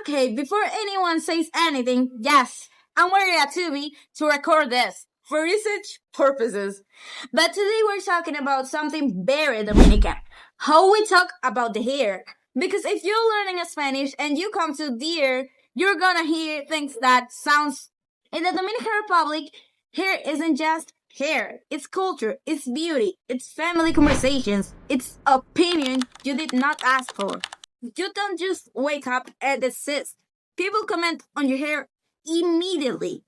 Okay, before anyone says anything, yes, I'm wearing a Tubi to record this for research purposes. But today we're talking about something very Dominican. How we talk about the hair. Because if you're learning Spanish and you come to there, you're gonna hear things that sounds in the Dominican Republic, hair isn't just hair. It's culture, it's beauty, it's family conversations, it's opinion you did not ask for. You don't just wake up and desist. People comment on your hair immediately.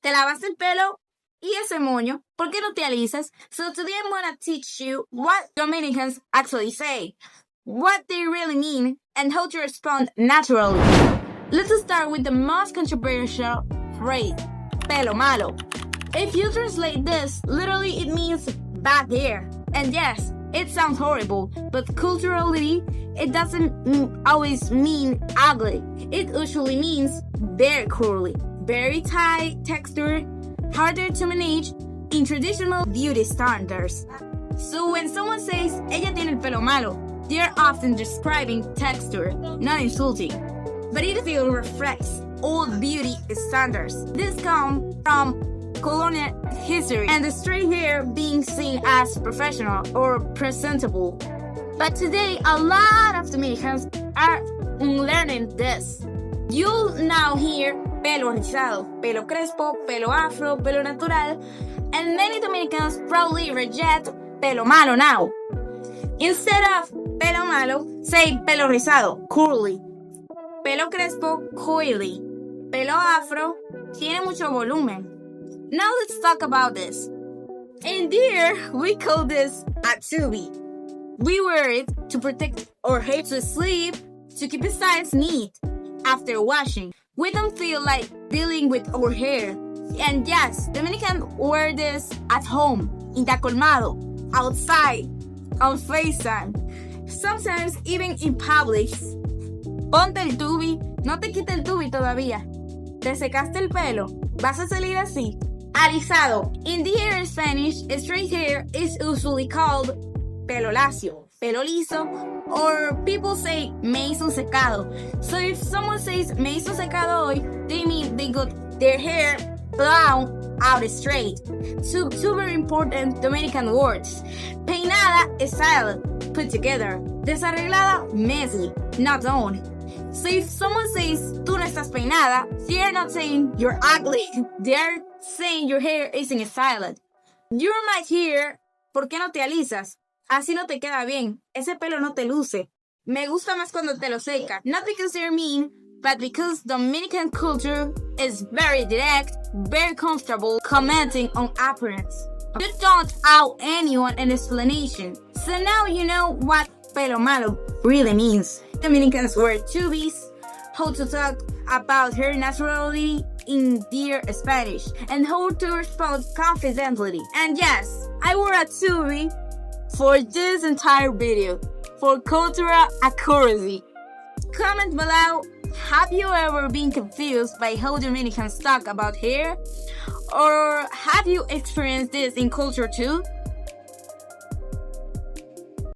¿Te lavaste el pelo? ¿Y ese moño? ¿Por qué no te alisas? So today I'm gonna teach you what Dominicans actually say, what they really mean, and how to respond naturally. Let's start with the most controversial phrase, pelo malo. If you translate this, literally it means bad hair. And yes, it sounds horrible, but culturally, it doesn't always mean ugly. It usually means very curly, very tight texture, harder to manage in traditional beauty standards. So when someone says, ella tiene el pelo malo, they're often describing texture, not insulting. But it still reflects old beauty standards. This comes from colonial history and the straight hair being seen as professional or presentable. But today, a lot of Dominicans are learning this. You'll now hear pelo rizado, pelo crespo, pelo afro, pelo natural, and many Dominicans proudly reject pelo malo now. Instead of pelo malo, say pelo rizado, curly, pelo crespo, coily, pelo afro, tiene mucho volumen. Now let's talk about this. In there, we call this a tubi. We wear it to protect our hair, to sleep, to keep the sides neat. After washing, we don't feel like dealing with our hair. And yes, Dominicans wear this at home, in the colmado, outside, on FaceTime, sometimes even in public. Ponte el tubi, no te quita el tubi todavía. ¿Te secaste el pelo? ¿Vas a salir así? Alisado. In the hair in Spanish, straight hair is usually called pelo lacio, pelo liso, or people say me hizo un secado. So if someone says me hizo un secado hoy, they mean they got their hair blown out straight. Two very important Dominican words. Peinada is styled, put together. Desarreglada, messy, not done. So if someone says tú no estás peinada, they're not saying you're ugly. They're saying your hair isn't styled. You might hear, ¿por qué no te alisas? Así no te queda bien. Ese pelo no te luce. Me gusta más cuando te lo seca. Not because they're mean, but because Dominican culture is very direct, very comfortable commenting on appearance. You don't owe anyone an explanation. So now you know what pelo malo really means. Dominicans wear tubis, how to talk about hair naturally in their Spanish, and how to respond confidently. And yes, I wore a tubi for this entire video, for cultural accuracy. Comment below, have you ever been confused by how Dominicans talk about hair? Or have you experienced this in culture too?